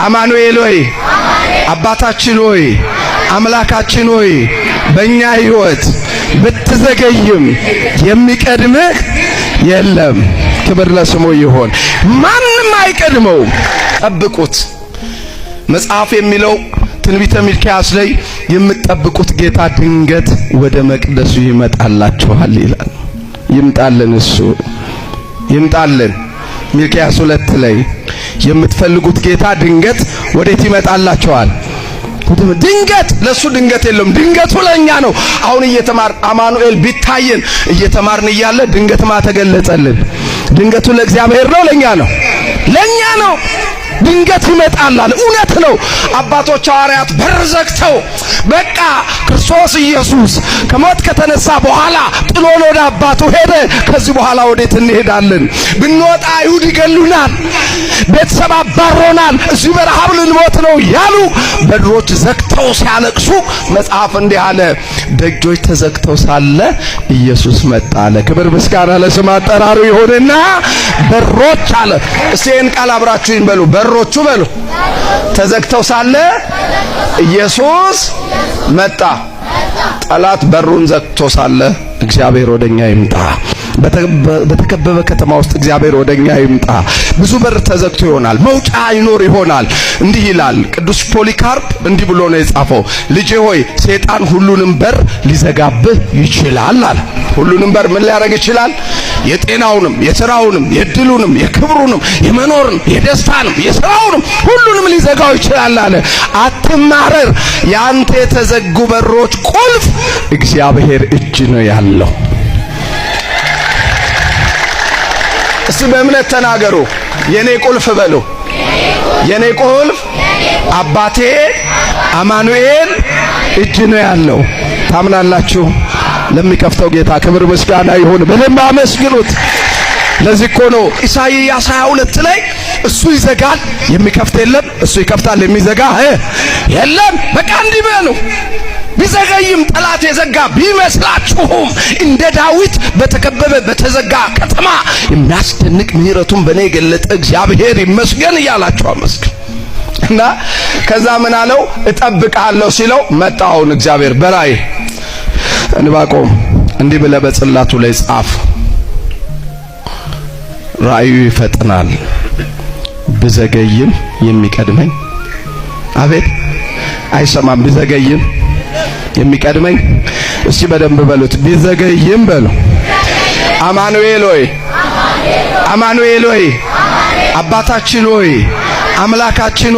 አማኑኤል ሆይ አባታችን ሆይ አምላካችን ሆይ በእኛ ሕይወት ብትዘገይም የሚቀድምህ የለም። ክብር ለስሙ ይሁን። ማንም አይቀድመው። ጠብቁት። መጽሐፍ የሚለው ትንቢተ ሚልክያስ ላይ የምትጠብቁት ጌታ ድንገት ወደ መቅደሱ ይመጣላችኋል ይላል። ይምጣልን፣ እሱ ይምጣልን። ሚልክያስ 2 ላይ የምትፈልጉት ጌታ ድንገት ወዴት ይመጣላችኋል? ድንገት። ለሱ ድንገት የለም። ድንገቱ ለኛ ነው። አሁን አማኑኤል ቢታየን እየተማርን እያለ ድንገትማ ተገለጸልን። ድንገቱ ለእግዚአብሔር ነው፣ ለኛ ነው፣ ለኛ ነው። ድንገት ይመጣላል። እውነት ነው። አባቶች ሐዋርያት በር ዘግተው በቃ ክርስቶስ ኢየሱስ ከሞት ከተነሳ በኋላ ጥሎን ወደ አባቱ ሄደ። ከዚህ በኋላ ወዴት እንሄዳለን? ብንወጣ አይሁድ ይገሉናል፣ ቤተሰብ አባሮናል፣ እዚህ በረሃብ ልንሞት ነው ያሉ በሮች ዘግተው ሲያለቅሱ መጽሐፍ እንዲህ አለ፣ ደጆች ተዘግተው ሳለ ኢየሱስ መጣ አለ። ክብር ምስጋና ለስም አጠራሩ ይሁንና በሮች አለ። እስቲ ይህን ቃል አብራችሁኝ በሉ። በሮቹ በሉ ተዘግተው ሳለ ኢየሱስ መጣ። ጠላት በሩን ዘግቶ ሳለ እግዚአብሔር ወደኛ ይምጣ። በተከበበ ከተማ ውስጥ እግዚአብሔር ወደኛ ይምጣ። ብዙ በር ተዘግቶ ይሆናል፣ መውጫ አይኖር ይሆናል። እንዲህ ይላል ቅዱስ ፖሊካርፕ፣ እንዲህ ብሎ ነው የጻፈው። ልጄ ሆይ ሰይጣን ሁሉንም በር ሊዘጋብህ ይችላል አለ። ሁሉንም በር ምን ሊያደርግ ይችላል? የጤናውንም፣ የሥራውንም፣ የድሉንም፣ የክብሩንም፣ የመኖርንም፣ የደስታንም፣ የሥራውንም ሁሉንም ሊዘጋው ይችላል አለ። አትማረር። ያንተ የተዘጉ በሮች ቁልፍ እግዚአብሔር እጅ ነው ያለው። እስቲ በእምነት ተናገሩ። የኔ ቁልፍ በሉ። የኔ ቁልፍ አባቴ አማኑኤል እጅ ነው ያለው። ታምናላችሁ? ለሚከፍተው ጌታ ክብር ምስጋና ይሁን። በደንብ አመስግኑት። ለዚህ እኮ ነው ኢሳይያስ 22 ላይ እሱ ይዘጋል የሚከፍት የለም፣ እሱ ይከፍታል የሚዘጋ የለም። በቃ እንዲህ በሉ። ቢዘገይም ጠላት የዘጋ ቢመስላችሁም እንደ ዳዊት በተከበበ በተዘጋ ከተማ የሚያስደንቅ ምሕረቱን በእኔ የገለጠ እግዚአብሔር ይመስገን እያላችሁ አመስግኑ። እና ከዛ ምን አለው? እጠብቅሃለሁ ሲለው መጣውን እግዚአብሔር በራእይ ዕንባቆም እንዲህ ብለህ በጽላቱ ላይ ጻፍ። ራእዩ ይፈጥናል፣ ብዘገይም የሚቀድመኝ አቤት አይሰማም። ብዘገይም የሚቀድመኝ እስቲ በደንብ በሉት። ቢዘገይም በሉ። አማኑኤል ሆይ አማኑኤል ሆይ አባታችን ሆይ አምላካችን